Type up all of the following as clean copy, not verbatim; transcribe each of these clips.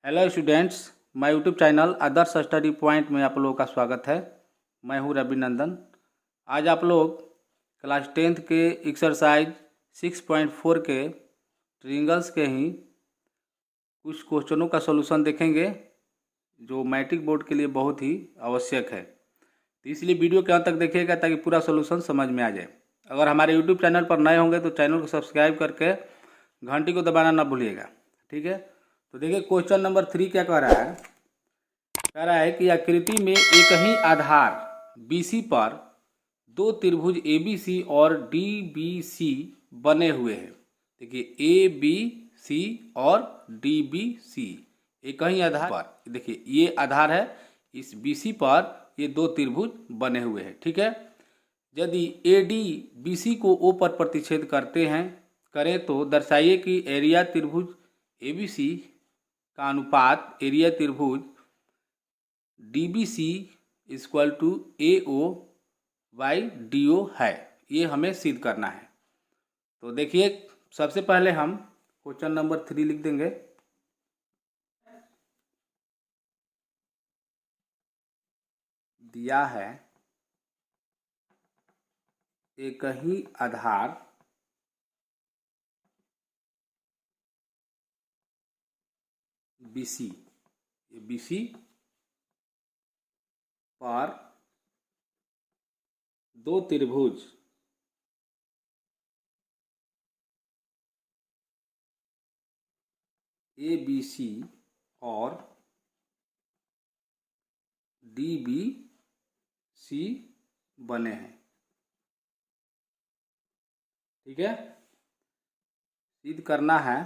Hello students, my YouTube channel Adarsh study point में आप लोगों का स्वागत है। मैं हूं रविनंदन। आज आप लोग क्लास 10th के एक्सरसाइज 6.4 के ट्रिंगल्स के ही कुछ क्वेश्चनों का सॉल्यूशन देखेंगे जो मैट्रिक बोर्ड के लिए बहुत ही आवश्यक है। तो इसलिए वीडियो के अंत तक देखिएगा ताकि पूरा सॉल्यूशन समझ में आ जाए। अगर हमारे यूट्यूब चैनल पर नए होंगे तो चैनल को सब्सक्राइब करके घंटी को दबाना ना भूलिएगा, ठीक है। तो देखिए क्वेश्चन नंबर 3 क्या कह रहा है। कह रहा है कि आकृति में एक ही आधार BC पर दो त्रिभुज ABC और DBC बने हुए हैं। देखिए ABC और DBC एक ही आधार पर, देखिए ये आधार है, इस BC पर ये दो त्रिभुज बने हुए हैं, ठीक है। यदि AD BC को O पर प्रतिच्छेद करें तो दर्शाइए कि एरिया त्रिभुज ABC का अनुपात एरिया त्रिभुज DBC equal to AO by DO है। ये हमें सिद्ध करना है। तो देखिए सबसे पहले हम क्वेश्चन नंबर 3 लिख देंगे। दिया है एक ही आधार BC, ये BC पर दो त्रिभुज ABC और DBC बने हैं, ठीक है। सिद्ध करना है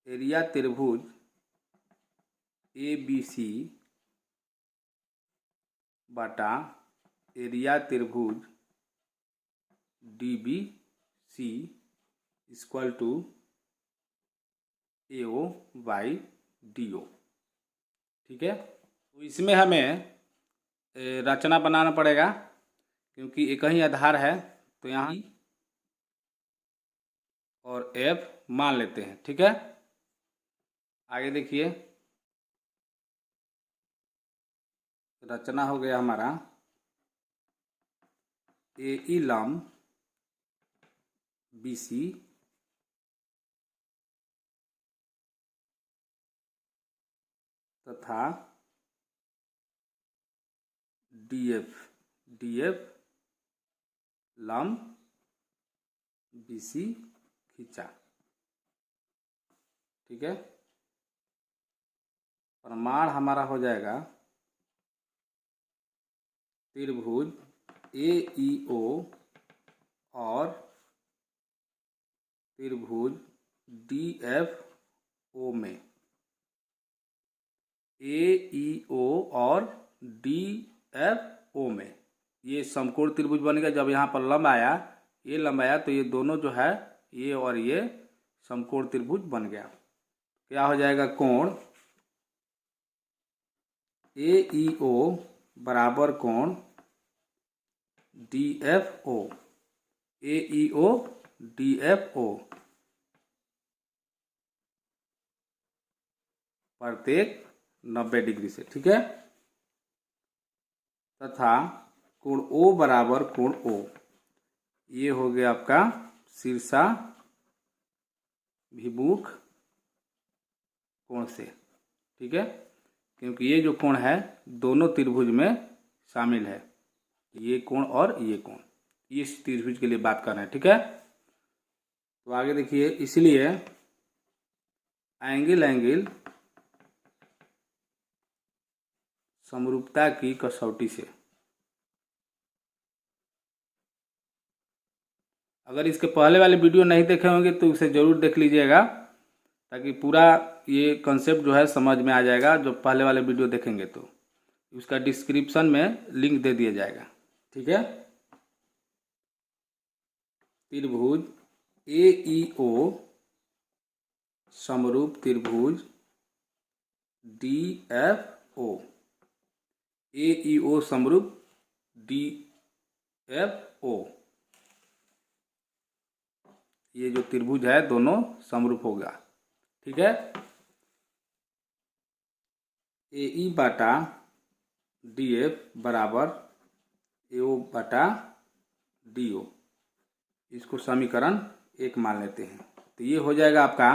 एरिया त्रिभुज ABC बटा एरिया त्रिभुज DBC equal to AO by DO, ठीक है। तो इसमें हमें रचना बनाना पड़ेगा क्योंकि एक ही आधार है। तो यहाँ और F मान लेते हैं, ठीक है। आगे देखिए रचना हो गया हमारा AE लंब BC तथा DF लंब BC खींचा, ठीक है। प्रमाण हमारा हो जाएगा त्रिभुज AEO और त्रिभुज DFO में AEO और DFO में ये समकोण त्रिभुज बन गया। जब यहाँ पर लंब आया, ये लंब आया तो ये दोनों जो है ये और ये समकोण त्रिभुज बन गया। क्या हो जाएगा, कोण AEO बराबर कोण DFO, AEO DFO प्रत्येक 90 डिग्री से, ठीक है। तथा कोण O बराबर कोण O, ये हो गया आपका शीर्षाभिमुख कोण से, ठीक है। क्योंकि ये जो कोण है दोनों त्रिभुज में शामिल है, ये कोण और ये कोण, ये त्रिभुज के लिए बात कर रहे हैं, ठीक है। तो आगे देखिए, इसलिए एंगल समरूपता की कसौटी से, अगर इसके पहले वाले वीडियो नहीं देखे होंगे तो उसे ज़रूर देख लीजिएगा ताकि पूरा ये कंसेप्ट जो है समझ में आ जाएगा। जो पहले वाले वीडियो देखेंगे तो उसका डिस्क्रिप्शन में लिंक दे दिया जाएगा, ठीक है। त्रिभुज AEO समरूप त्रिभुज DFO, AEO समरूप DFO। ये जो त्रिभुज है दोनों समरूप होगा। ठीक है, AE बटा DF बराबर AO बटा DO। इसको समीकरण 1 मान लेते हैं। तो ये हो जाएगा आपका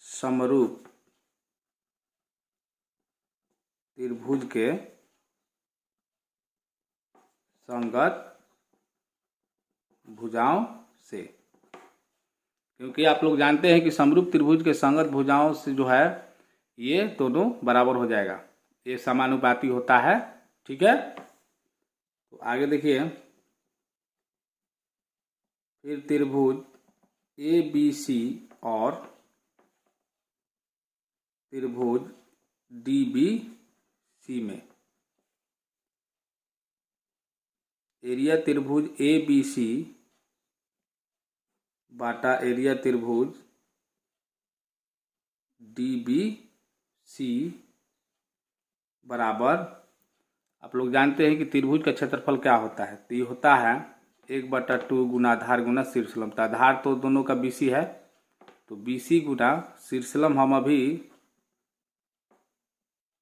समरूप त्रिभुज के संगत भुजाओं से। क्योंकि आप लोग जानते हैं कि समरूप त्रिभुज के संगत भुजाओं से जो है ये दोनों बराबर हो जाएगा, ये समानुपाती होता है। ठीक है, तो आगे देखिए, फिर त्रिभुज ABC और त्रिभुज DBC में एरिया त्रिभुज ABC बाटा एरिया त्रिभुज DBC बराबर, आप लोग जानते हैं कि त्रिभुज का क्षेत्रफल क्या होता है। तो ये होता है 1/2 गुना आधार गुना शीर्षलम। तो आधार तो दोनों का BC है, तो BC गुना शीर्षलम हम अभी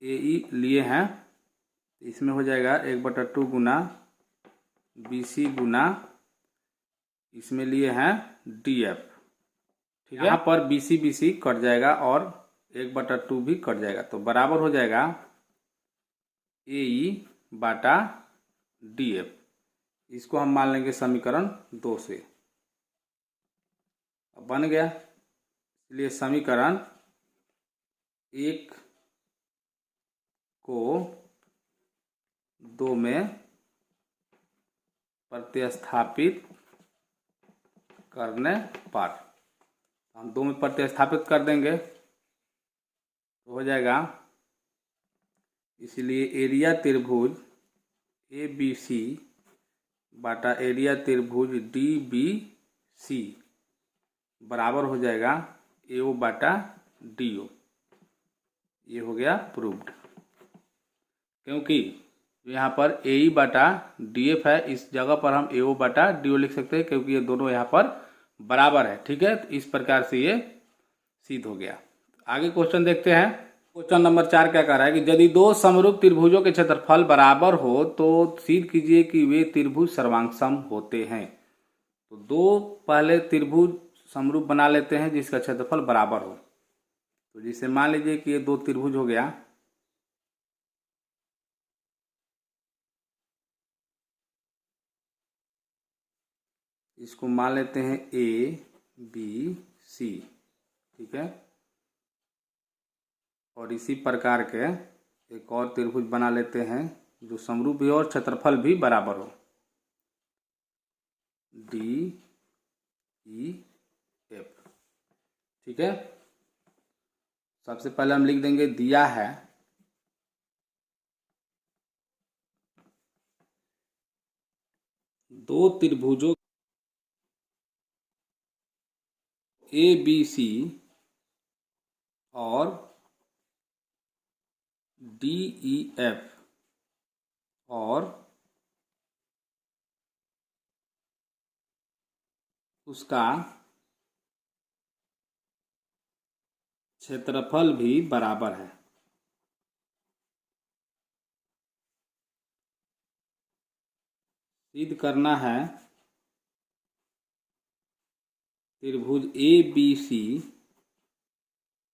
AE लिए हैं। इसमें हो जाएगा 1/2 गुना BC गुना इसमें लिए हैं DF। ठीक है, यहाँ पर BC कट जाएगा और 1/2 भी कट जाएगा, तो बराबर हो जाएगा AE बाटा DF। इसको हम मान लेंगे समीकरण 2 से। अब बन गया, इसलिए समीकरण 1 को 2 में प्रतिस्थापित करने पर, हम 2 में प्रतिस्थापित कर देंगे तो हो जाएगा, इसलिए एरिया त्रिभुज ABC बाटा एरिया त्रिभुज DBC बराबर हो जाएगा AO बाटा DO। ये हो गया प्रूव्ड। क्योंकि यहाँ पर AE बाटा DF है, इस जगह पर हम AO बाटा DO लिख सकते हैं, क्योंकि ये दोनों यहाँ पर बराबर है। ठीक है, तो इस प्रकार से ये सिद्ध हो गया। आगे क्वेश्चन देखते हैं। क्वेश्चन नंबर 4 क्या कह रहा है कि यदि दो समरूप त्रिभुजों के क्षेत्रफल बराबर हो तो सिद्ध कीजिए कि वे त्रिभुज सर्वांगसम होते हैं। तो दो पहले त्रिभुज समरूप बना लेते हैं जिसका क्षेत्रफल बराबर हो। तो जिसे मान लीजिए कि ये 2 त्रिभुज हो गया, इसको मान लेते हैं ABC। ठीक है, और इसी प्रकार के एक और त्रिभुज बना लेते हैं जो समरूप भी हो और क्षेत्रफल भी बराबर हो, DEF। ठीक है, सबसे पहले हम लिख देंगे, दिया है दो त्रिभुजों ABC और DEF और उसका क्षेत्रफल भी बराबर है। सिद्ध करना है त्रिभुज ABC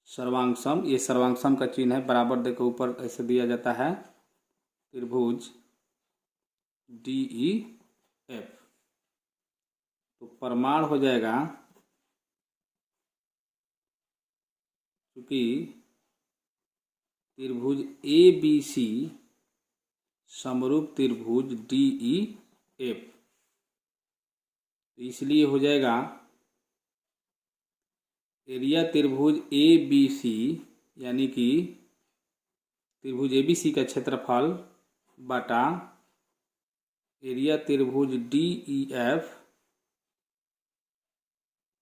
सर्वांगसम। ये सर्वांगसम का चिन्ह है, बराबर देखो ऊपर ऐसे दिया जाता है, त्रिभुज DEF। तो प्रमाण हो जाएगा, क्योंकि त्रिभुज ABC समरूप त्रिभुज DEF, इसलिए हो जाएगा एरिया त्रिभुज ABC यानी कि त्रिभुज ABC का क्षेत्रफल बटा एरिया त्रिभुज DEF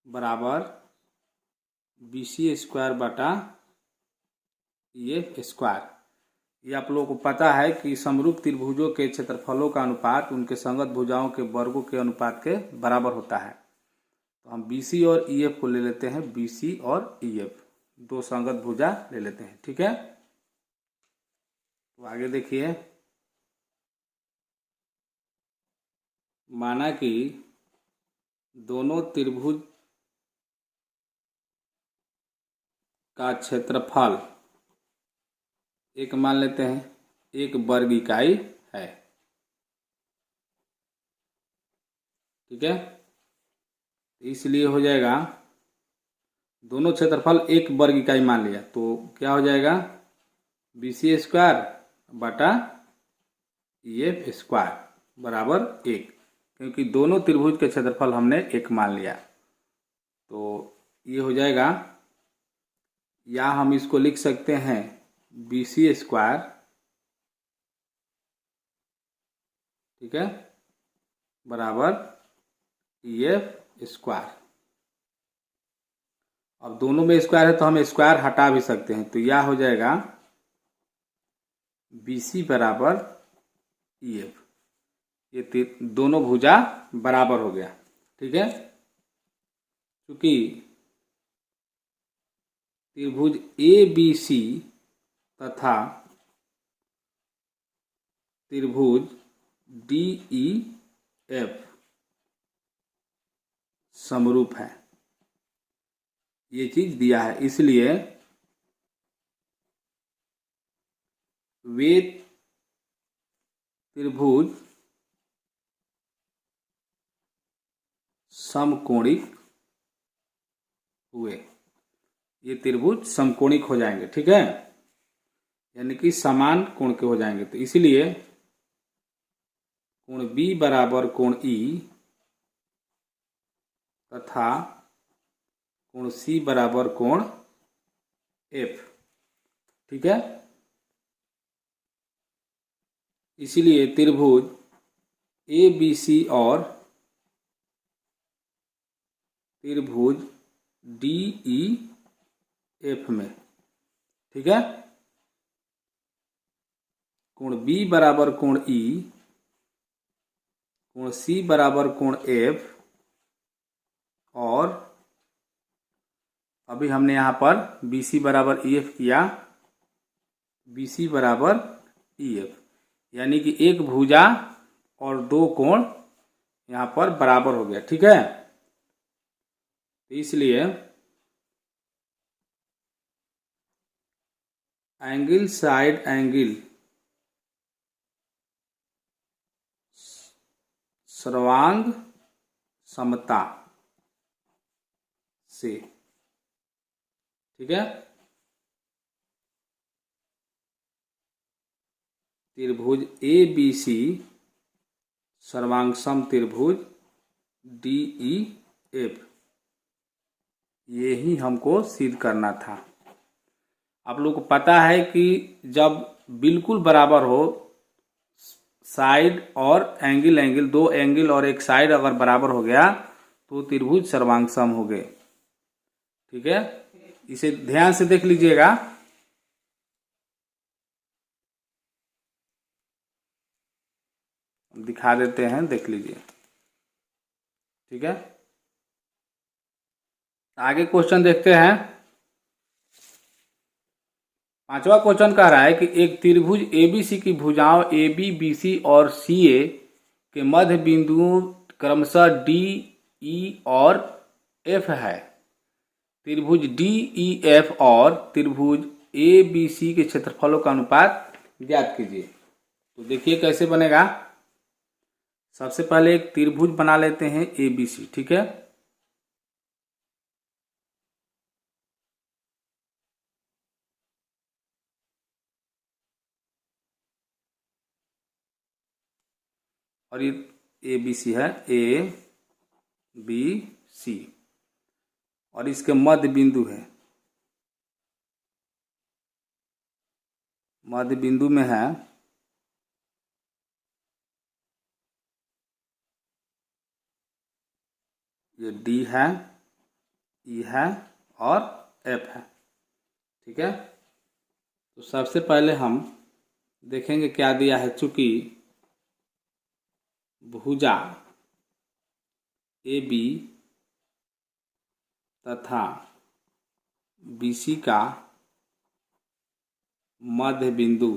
बराबर BC² बटा EF²। ये आप लोगों को पता है कि समरूप त्रिभुजों के क्षेत्रफलों का अनुपात उनके संगत भुजाओं के वर्गों के अनुपात के बराबर होता है। तो हम BC और EF को ले लेते हैं, BC और EF दो संगत भुजा ले लेते हैं, ठीक है। तो आगे देखिए, माना कि दोनों त्रिभुज का क्षेत्रफल एक मान लेते हैं 1 वर्ग इकाई है, ठीक है। इसलिए हो जाएगा दोनों क्षेत्रफल 1 वर्ग इकाई मान लिया तो क्या हो जाएगा BC स्क्वायर बटा EF स्क्वायर बराबर 1, क्योंकि दोनों त्रिभुज के क्षेत्रफल हमने 1 मान लिया। तो ये हो जाएगा, या हम इसको लिख सकते हैं BC स्क्वायर, ठीक है, बराबर EF स्क्वायर। अब दोनों में स्क्वायर है तो हम स्क्वायर हटा भी सकते हैं, तो यह हो जाएगा BC बराबर EF। ये दोनों भुजा बराबर हो गया, ठीक है। क्योंकि त्रिभुज ABC तथा त्रिभुज DEF समरूप है, ये चीज दिया है, इसलिए वे त्रिभुज समकोणिक हुए, ये त्रिभुज समकोणिक हो जाएंगे, ठीक है, यानी कि समान कोण के हो जाएंगे। तो इसलिए कोण B बराबर कोण E तथा कोण C बराबर कोण F, ठीक है। इसलिए त्रिभुज ABC और त्रिभुज DEF में, ठीक है, कोण B बराबर कोण E, कोण C बराबर कोण F, और अभी हमने यहाँ पर BC बराबर EF किया, BC बराबर EF, यानी कि एक भुजा और दो कोण यहाँ पर बराबर हो गया, ठीक है। इसलिए एंगल साइड एंगल सर्वांग समता से, ठीक है, त्रिभुज ABC सर्वांग सम त्रिभुज DEF, ये ही हमको सिद्ध करना था। आप लोग को पता है कि जब बिल्कुल बराबर हो साइड और एंगल, दो एंगल और एक साइड अगर बराबर हो गया तो त्रिभुज सर्वांग सम हो गए, ठीक है। इसे ध्यान से देख लीजिएगा, दिखा देते हैं, देख लीजिए, ठीक है। आगे क्वेश्चन देखते हैं। 5वां क्वेश्चन कह रहा है कि एक त्रिभुज ABC की भुजाओं AB, BC और CA के मध्य बिंदुओं क्रमशः D, E और F है। त्रिभुज DEF और त्रिभुज ABC के क्षेत्रफलों का अनुपात ज्ञात कीजिए। तो देखिए कैसे बनेगा। सबसे पहले एक त्रिभुज बना लेते हैं ABC, ठीक है। और ये ABC है, ABC, और इसके मध्य बिंदु है, मध्य बिंदु में है ये D है, E है और F है, ठीक है। तो सबसे पहले हम देखेंगे क्या दिया है। चूंकि भुजा ए बी तथा BC का मध्य बिंदु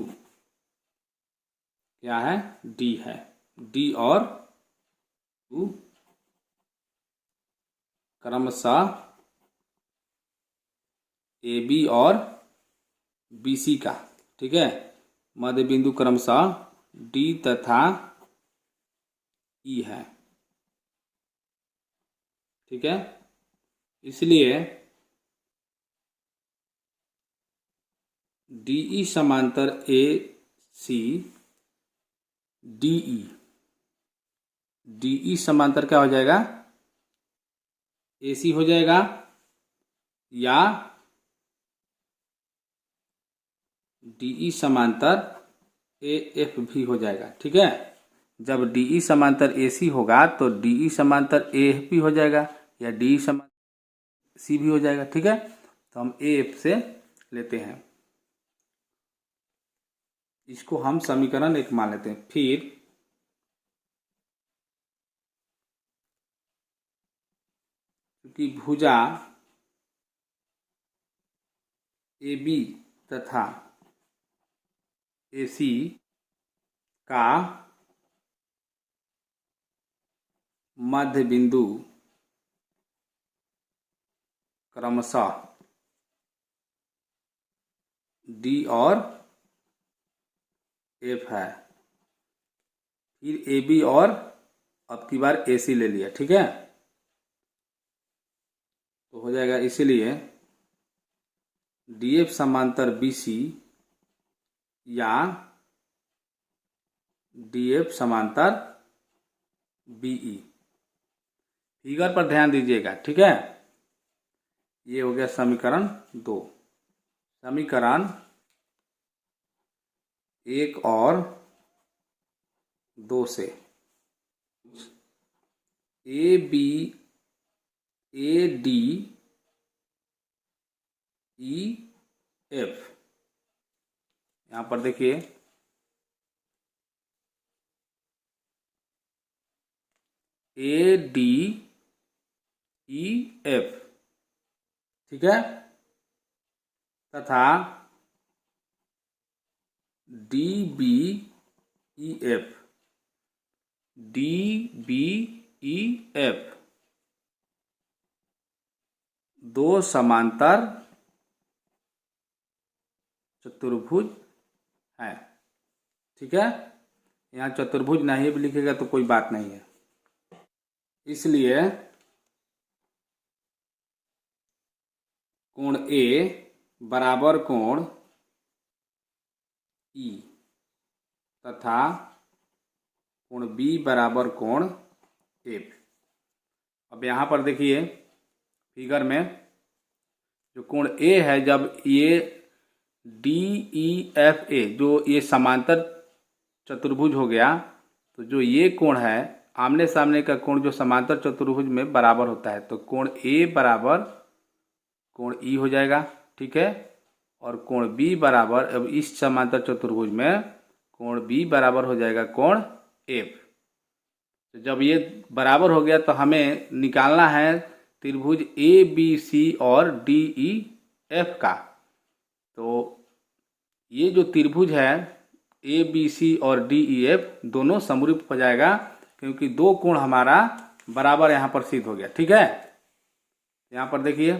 क्या है, D है। D और U क्रमशः AB और BC का, ठीक है, मध्य बिंदु क्रमशः D तथा E है, ठीक है। इसलिए DE समांतर AC DE, DE समांतर क्या हो जाएगा, AC हो जाएगा, या DE समांतर AF भी हो जाएगा, ठीक है। जब DE समांतर AC होगा तो DE समांतर AF भी हो जाएगा, या DE समांतर C भी हो जाएगा, ठीक है। तो हम AF से लेते हैं, इसको हम समीकरण 1 मान लेते हैं। फिर क्योंकि भुजा AB तथा AC का मध्य बिंदु क्रमशः D और F है। फिर AB और अब की बार AC ले लिया, ठीक है। तो हो जाएगा, इसीलिए DF समांतर BC या DF समांतर BE। फिगर पर ध्यान दीजिएगा, ठीक है। ये हो गया समीकरण 2। समीकरण 1 और 2 से AB AD EF, यहाँ पर देखिए ADEF, ठीक है, तथा DBEF, DBEF दो समांतर चतुर्भुज है, ठीक है। यहाँ चतुर्भुज नहीं भी लिखेगा तो कोई बात नहीं है। इसलिए कोण A बराबर कोण E तथा कोण B बराबर कोण F। अब यहाँ पर देखिए फिगर में जो कोण A है, जब ये DEFA जो ये समांतर चतुर्भुज हो गया, तो जो ये कोण है आमने सामने का कोण जो समांतर चतुर्भुज में बराबर होता है, तो कोण A बराबर कोण E हो जाएगा, ठीक है। और कोण B बराबर, अब इस समांतर चतुर्भुज में कोण B बराबर हो जाएगा कोण F। तो जब ये बराबर हो गया तो हमें निकालना है त्रिभुज ABC और DEF का। तो ये जो त्रिभुज है ABC और DEF दोनों समरूप हो जाएगा, क्योंकि दो कोण हमारा बराबर यहाँ पर सिद्ध हो गया, ठीक है। यहाँ पर देखिए,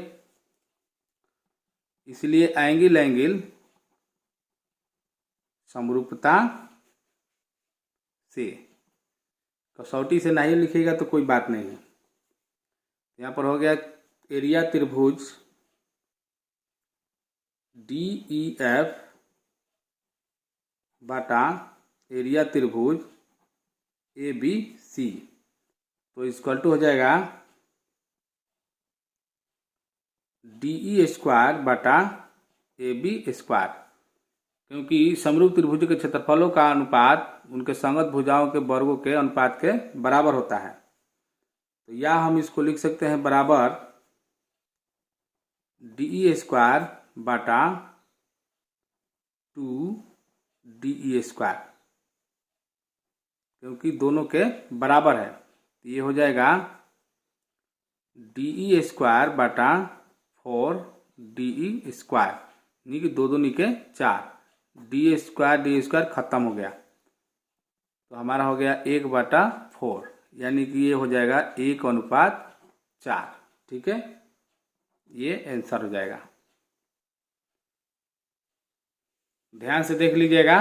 इसलिए एंगल समरूपता से, कसौटी से नहीं लिखेगा तो कोई बात नहीं है। यहाँ पर हो गया एरिया त्रिभुज DEF बटा एरिया त्रिभुज ABC, तो इक्वल टू हो जाएगा DE स्क्वायर बटा AB स्क्वायर, क्योंकि समरूप त्रिभुज के क्षेत्रफलों का अनुपात उनके संगत भुजाओं के वर्गों के अनुपात के बराबर होता है। तो या हम इसको लिख सकते हैं बराबर DE स्क्वायर बटा 2 डी स्क्वायर, क्योंकि दोनों के बराबर है। तो ये हो जाएगा डी स्क्वायर बटा 4 डी स्क्वायर, यानी कि दो दो निके 4, डी स्क्वायर खत्म हो गया, तो हमारा हो गया 1/4, यानी कि ये हो जाएगा 1:4। ठीक है, ये आंसर हो जाएगा। ध्यान से देख लीजिएगा।